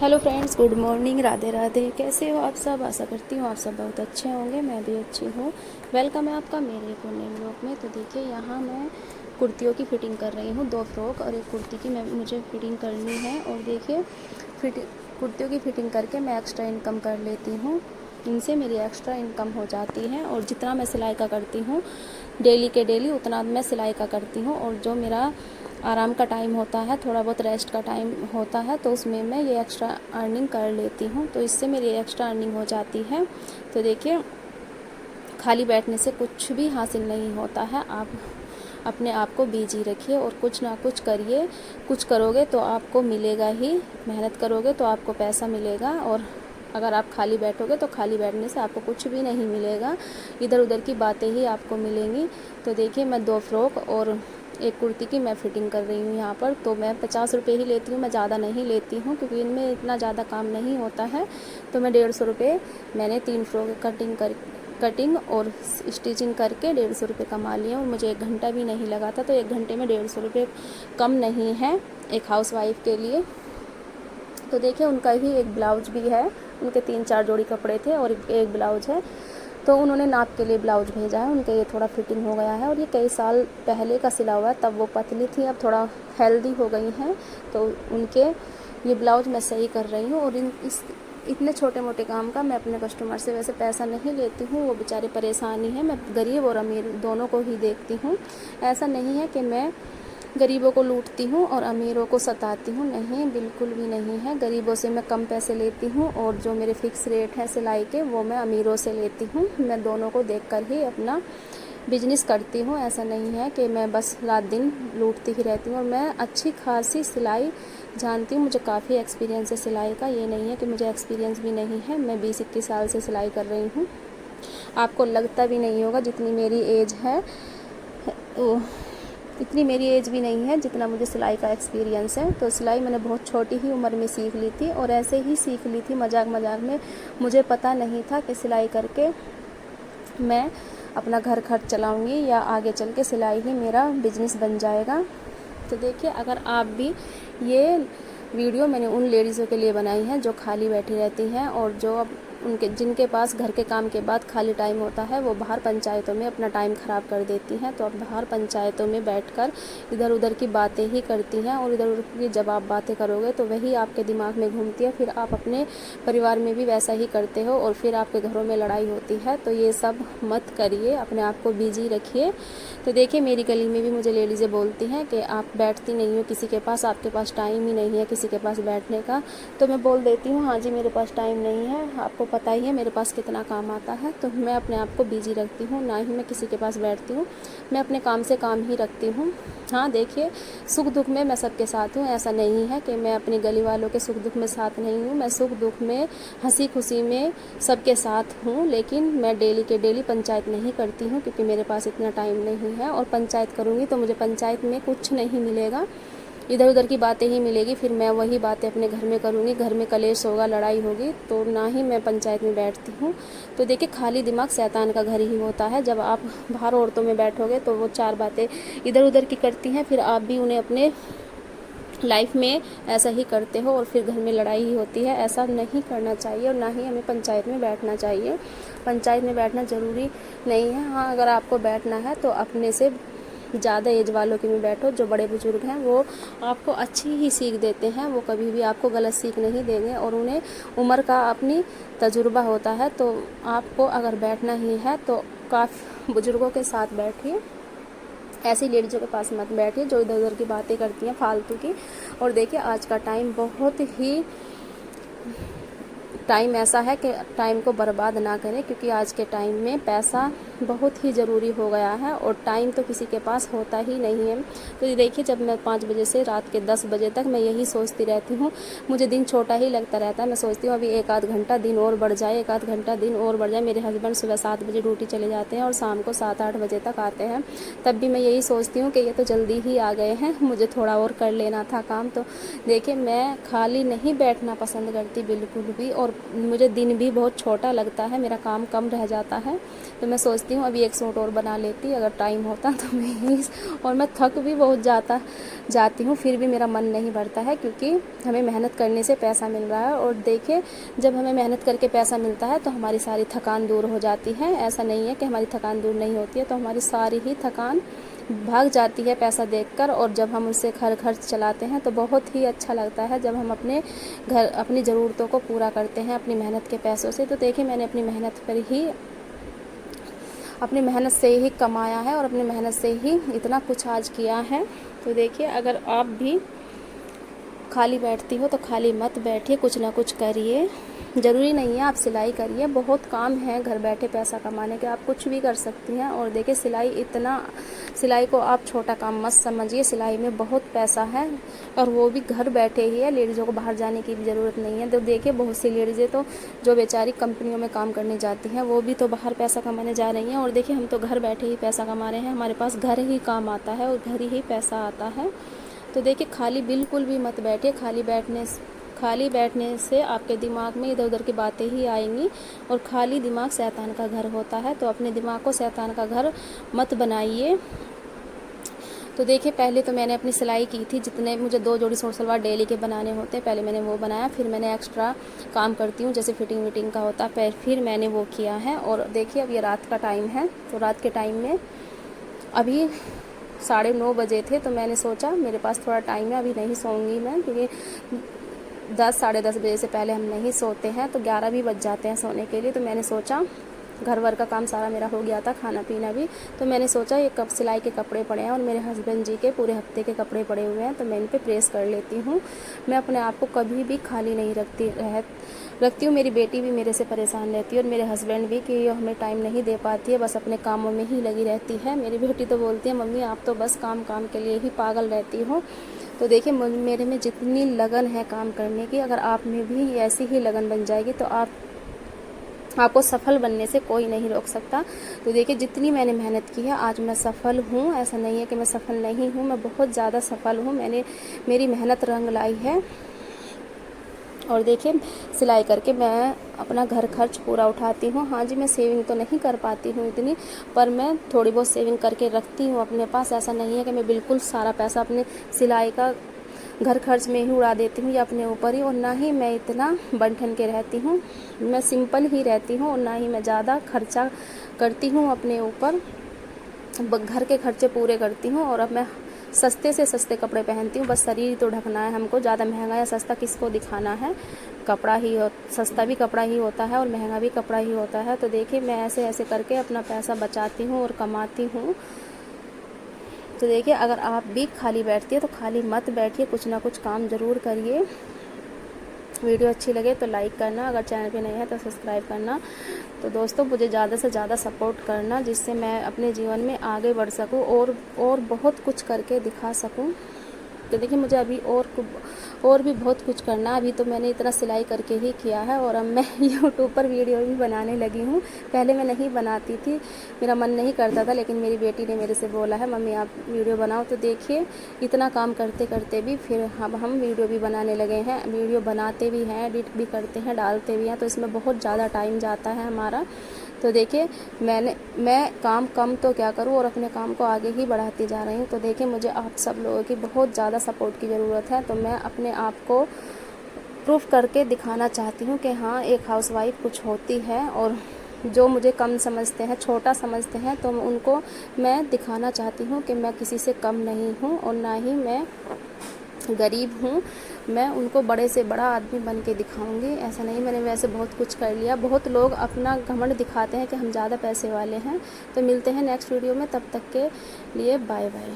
Hello friends, good morning, Radhe Radhe. कैसे हो आप सब? आशा करती हूँ आप सब बहुत अच्छे होंगे। मैं भी अच्छी हूँ। वेलकम है आपका मेरे एक और नए ब्लॉग में। तो देखिए, यहाँ मैं कुर्तियों की फ़िटिंग कर रही हूँ। 2 फ्रॉक और एक कुर्ती की मुझे फ़िटिंग करनी है। और देखिए, कुर्तियों की फ़िटिंग करके मैं एक्स्ट्रा इनकम कर लेती हूँ। इनसे मेरी एक्स्ट्रा इनकम हो जाती है। और जितना मैं सिलाई का करती हूँ डेली के डेली, उतना मैं सिलाई का करती हूँ। और जो मेरा आराम का टाइम होता है, थोड़ा बहुत रेस्ट का टाइम होता है, तो उसमें मैं ये एक्स्ट्रा अर्निंग कर लेती हूँ। तो इससे मेरी एक्स्ट्रा अर्निंग हो जाती है। तो देखिए, खाली बैठने से कुछ भी हासिल नहीं होता है। आप अपने आप को बिजी रखिए और कुछ ना कुछ करिए। कुछ करोगे तो आपको मिलेगा ही। मेहनत करोगे तो आपको पैसा मिलेगा। और अगर आप खाली बैठोगे तो खाली बैठने से आपको कुछ भी नहीं मिलेगा। इधर उधर की बातें ही आपको मिलेंगी। तो देखिए, मैं 2 फ्रॉक और एक कुर्ती की मैं फ़िटिंग कर रही हूँ यहाँ पर। तो मैं 50 रुपये ही लेती हूँ, मैं ज़्यादा नहीं लेती हूँ, क्योंकि इनमें इतना ज़्यादा काम नहीं होता है। तो मैं 150 रुपये, मैंने 3 फ्रॉक कटिंग और स्टिचिंग करके 150 रुपये कमा लिए। और मुझे 1 घंटा भी नहीं लगा था। तो 1 घंटे में 150 रुपये कम नहीं है एक हाउसवाइफ के लिए। तो देखिए, उनका ही एक ब्लाउज भी है। उनके 3-4 जोड़ी कपड़े थे और एक ब्लाउज है। तो उन्होंने नाप के लिए ब्लाउज भेजा है। उनके ये थोड़ा फिटिंग हो गया है। और ये कई साल पहले का सिला हुआ है, तब वो पतली थी, अब थोड़ा हेल्दी हो गई हैं। तो उनके ये ब्लाउज मैं सही कर रही हूँ। और इतने छोटे मोटे काम का मैं अपने कस्टमर से वैसे पैसा नहीं लेती हूँ। वो बेचारे परेशान ही हैं। मैं गरीब और अमीर दोनों को ही देखती हूँ। ऐसा नहीं है कि मैं गरीबों को लूटती हूँ और अमीरों को सताती हूँ, नहीं, बिल्कुल भी नहीं है। गरीबों से मैं कम पैसे लेती हूँ और जो मेरे फ़िक्स रेट है सिलाई के, वो मैं अमीरों से लेती हूँ। मैं दोनों को देखकर ही अपना बिजनेस करती हूँ। ऐसा नहीं है कि मैं बस रात दिन लूटती ही रहती हूँ। और मैं अच्छी खासी सिलाई जानती हूँ। मुझे काफ़ी एक्सपीरियंस है सिलाई का। ये नहीं है कि मुझे एक्सपीरियंस भी नहीं है। मैं 20-21 साल से सिलाई कर रही हूँ। आपको लगता भी नहीं होगा जितनी मेरी एज है, इतनी मेरी एज भी नहीं है जितना मुझे सिलाई का एक्सपीरियंस है। तो सिलाई मैंने बहुत छोटी ही उम्र में सीख ली थी। और ऐसे ही सीख ली थी, मजाक मजाक में। मुझे पता नहीं था कि सिलाई करके मैं अपना घर खर्च चलाऊंगी या आगे चल के सिलाई ही मेरा बिजनेस बन जाएगा। तो देखिए, अगर आप भी, ये वीडियो मैंने उन लेडीज़ों के लिए बनाई है जो खाली बैठी रहती हैं और जो अब जिनके पास घर के काम के बाद खाली टाइम होता है, वो बाहर पंचायतों में अपना टाइम ख़राब कर देती हैं। तो अब बाहर पंचायतों में बैठकर इधर उधर की बातें ही करती हैं। और इधर उधर की जब आप बातें करोगे तो वही आपके दिमाग में घूमती है। फिर आप अपने परिवार में भी वैसा ही करते हो और फिर आपके घरों में लड़ाई होती है। तो ये सब मत करिए, अपने आप को बिजी रखिए। तो देखिए, मेरी गली में भी मुझे लेडीज़ें बोलती हैं कि आप बैठती नहीं हो किसी के पास, आपके पास टाइम ही नहीं है किसी के पास बैठने का। तो मैं बोल देती हूँ, हाँ जी, मेरे पास टाइम नहीं है। आपको पता ही है मेरे पास कितना काम आता है। तो मैं अपने आप को बिजी रखती हूँ, ना ही मैं किसी के पास बैठती हूँ। मैं अपने काम से काम ही रखती हूँ। हाँ, देखिए, सुख दुख में मैं सबके साथ हूँ। ऐसा नहीं है कि मैं अपनी गली वालों के सुख दुख में साथ नहीं हूँ। मैं सुख दुख में, हंसी खुशी में सबके साथ हूँ। लेकिन मैं डेली के डेली पंचायत नहीं करती हूँ, क्योंकि मेरे पास इतना टाइम नहीं है। और पंचायत करूँगी तो मुझे पंचायत में कुछ नहीं मिलेगा, इधर उधर की बातें ही मिलेगी। फिर मैं वही बातें अपने घर में करूँगी, घर में कलेश होगा, लड़ाई होगी। तो ना ही मैं पंचायत में बैठती हूँ। तो देखिए, खाली दिमाग शैतान का घर ही होता है। जब आप बाहर औरतों में बैठोगे तो वो 4 बातें इधर उधर की करती हैं, फिर आप भी उन्हें अपने लाइफ में ऐसा ही करते हो और फिर घर में लड़ाई ही होती है। ऐसा नहीं करना चाहिए और ना ही हमें पंचायत में बैठना चाहिए। पंचायत में बैठना ज़रूरी नहीं है। हाँ, अगर आपको बैठना है तो अपने से ज़्यादा एज वालों के में बैठो। जो बड़े बुजुर्ग हैं वो आपको अच्छी ही सीख देते हैं। वो कभी भी आपको गलत सीख नहीं देंगे और उन्हें उम्र का अपनी तजुर्बा होता है। तो आपको अगर बैठना ही है तो काफ़ी बुजुर्गों के साथ बैठिए। ऐसी लेडीज़ों के पास मत बैठिए जो इधर उधर की बातें करती हैं फालतू की। और देखिए, आज का टाइम बहुत ही टाइम ऐसा है कि टाइम को बर्बाद ना करें, क्योंकि आज के टाइम में पैसा बहुत ही ज़रूरी हो गया है और टाइम तो किसी के पास होता ही नहीं है। तो ये देखिए, जब मैं 5 बजे से रात के 10 बजे तक मैं यही सोचती रहती हूँ। मुझे दिन छोटा ही लगता रहता है। मैं सोचती हूँ अभी 1-8 घंटा दिन और बढ़ जाए, 1-8 घंटा दिन और बढ़ जाए। मेरे हस्बैंड सुबह 7 बजे ड्यूटी चले जाते हैं और शाम को 7-8 बजे तक आते हैं। तब भी मैं यही सोचती हूँ कि ये तो जल्दी ही आ गए हैं, मुझे थोड़ा और कर लेना था काम। तो देखिए, मैं खाली नहीं बैठना पसंद करती बिल्कुल भी। और मुझे दिन भी बहुत छोटा लगता है, मेरा काम कम रह जाता है। तो मैं सोचती हूँ अभी एक सूट और बना लेती अगर टाइम होता तो मैं और मैं थक भी बहुत जाती हूँ, फिर भी मेरा मन नहीं भरता है, क्योंकि हमें मेहनत करने से पैसा मिल रहा है। और देखिए, जब हमें मेहनत करके पैसा मिलता है तो हमारी सारी थकान दूर हो जाती है। ऐसा नहीं है कि हमारी थकान दूर नहीं होती है, तो हमारी सारी ही थकान भाग जाती है पैसा देखकर। और जब हम उससे घर खर्च चलाते हैं तो बहुत ही अच्छा लगता है, जब हम अपने घर अपनी ज़रूरतों को पूरा करते हैं अपनी मेहनत के पैसों से। तो देखिए, मैंने अपनी मेहनत से ही कमाया है और अपनी मेहनत से ही इतना कुछ आज किया है। तो देखिए, अगर आप भी खाली बैठती हो तो खाली मत बैठिए, कुछ ना कुछ करिए। ज़रूरी नहीं है आप सिलाई करिए, बहुत काम है घर बैठे पैसा कमाने के, आप कुछ भी कर सकती हैं। और देखिए, सिलाई को आप छोटा काम मत समझिए, सिलाई में बहुत पैसा है और वो भी घर बैठे ही है। लेडीज़ों को बाहर जाने की भी ज़रूरत नहीं है। तो देखिए, बहुत सी लेडीज़ें तो जो बेचारी कंपनियों में काम करने जाती हैं वो भी तो बाहर पैसा कमाने जा रही हैं। और देखिए, हम तो घर बैठे ही पैसा कमा रहे हैं, हमारे पास घर ही काम आता है और घर ही पैसा आता है। तो देखिए, खाली बिल्कुल भी मत बैठिए। खाली बैठने से आपके दिमाग में इधर उधर की बातें ही आएंगी, और खाली दिमाग शैतान का घर होता है। तो अपने दिमाग को शैतान का घर मत बनाइए। तो देखिए, पहले तो मैंने अपनी सिलाई की थी, जितने मुझे 2 जोड़ी सूट सलवार डेली के बनाने होते हैं, पहले मैंने वो बनाया, फिर मैंने एक्स्ट्रा काम करती हूँ जैसे फिटिंग विटिंग का होता है, फिर मैंने वो किया है। और देखिए, अब ये रात का टाइम है, तो रात के टाइम में अभी 9:30 बजे थे, तो मैंने सोचा मेरे पास थोड़ा टाइम है, अभी नहीं सोऊंगी मैं, क्योंकि 10 साढ़े 10 बजे से पहले हम नहीं सोते हैं, तो 11 भी बज जाते हैं सोने के लिए। तो मैंने सोचा, घर वर का काम सारा मेरा हो गया था, खाना पीना भी, तो मैंने सोचा ये कब सिलाई के कपड़े पड़े हैं और मेरे हस्बैंड जी के पूरे हफ्ते के कपड़े पड़े हुए हैं, तो मैं इन पे प्रेस कर लेती हूँ। मैं अपने आप को कभी भी खाली नहीं रखती हूँ। मेरी बेटी भी मेरे से परेशान रहती है और मेरे हस्बैंड भी, कि हमें टाइम नहीं दे पाती है, बस अपने कामों में ही लगी रहती है। मेरी बेटी तो बोलती है, मम्मी आप तो बस काम के लिए ही पागल रहती हो। तो देखिए, मेरे में जितनी लगन है काम करने की, अगर आप में भी ऐसी ही लगन बन जाएगी तो आपको सफल बनने से कोई नहीं रोक सकता। तो देखिए, जितनी मैंने मेहनत की है आज मैं सफल हूँ, ऐसा नहीं है कि मैं सफल नहीं हूँ, मैं बहुत ज़्यादा सफल हूँ। मेरी मेहनत रंग लाई है। और देखिए, सिलाई करके मैं अपना घर खर्च पूरा उठाती हूँ। हाँ जी, मैं सेविंग तो नहीं कर पाती हूँ इतनी, पर मैं थोड़ी बहुत सेविंग करके रखती हूँ अपने पास। ऐसा नहीं है कि मैं बिल्कुल सारा पैसा अपने सिलाई का घर खर्च में ही उड़ा देती हूँ या अपने ऊपर ही, और ना ही मैं इतना बन ठन के रहती हूँ। मैं सिंपल ही रहती हूँ और ना ही मैं ज़्यादा खर्चा करती हूँ अपने ऊपर। घर के खर्चे पूरे करती हूँ। और अब मैं सस्ते से सस्ते कपड़े पहनती हूँ, बस शरीर तो ढकना है हमको, ज़्यादा महंगा या सस्ता किसको दिखाना है। सस्ता भी कपड़ा ही होता है और महंगा भी कपड़ा ही होता है। तो देखिए, मैं ऐसे ऐसे करके अपना पैसा बचाती हूँ और कमाती हूँ। तो देखिए, अगर आप भी खाली बैठती है तो खाली मत बैठिए, कुछ ना कुछ काम ज़रूर करिए। वीडियो अच्छी लगे तो लाइक करना, अगर चैनल पे नए हैं तो सब्सक्राइब करना। तो दोस्तों, मुझे ज़्यादा से ज़्यादा सपोर्ट करना, जिससे मैं अपने जीवन में आगे बढ़ सकूं और बहुत कुछ करके दिखा सकूं। तो देखिए, मुझे अभी और भी बहुत कुछ करना है। अभी तो मैंने इतना सिलाई करके ही किया है, और अब मैं यूट्यूब पर वीडियो भी बनाने लगी हूँ। पहले मैं नहीं बनाती थी, मेरा मन नहीं करता था, लेकिन मेरी बेटी ने मेरे से बोला है, मम्मी आप वीडियो बनाओ। तो देखिए, इतना काम करते करते भी फिर हम वीडियो भी बनाने लगे हैं। वीडियो बनाते भी हैं, एडिट भी करते हैं, डालते भी हैं, तो इसमें बहुत ज़्यादा टाइम जाता है हमारा। तो देखिए, मैं काम कम तो क्या करूं, और अपने काम को आगे ही बढ़ाती जा रही हूं। तो देखिए, मुझे आप सब लोगों की बहुत ज़्यादा सपोर्ट की ज़रूरत है। तो मैं अपने आप को प्रूफ करके दिखाना चाहती हूं कि हाँ, एक हाउसवाइफ कुछ होती है। और जो मुझे कम समझते हैं, छोटा समझते हैं, तो उनको मैं दिखाना चाहती हूँ कि मैं किसी से कम नहीं हूँ और ना ही मैं गरीब हूँ। मैं उनको बड़े से बड़ा आदमी बन के दिखाऊंगी। ऐसा नहीं, मैंने वैसे बहुत कुछ कर लिया। बहुत लोग अपना घमंड दिखाते हैं कि हम ज़्यादा पैसे वाले हैं। तो मिलते हैं नेक्स्ट वीडियो में, तब तक के लिए बाय बाय।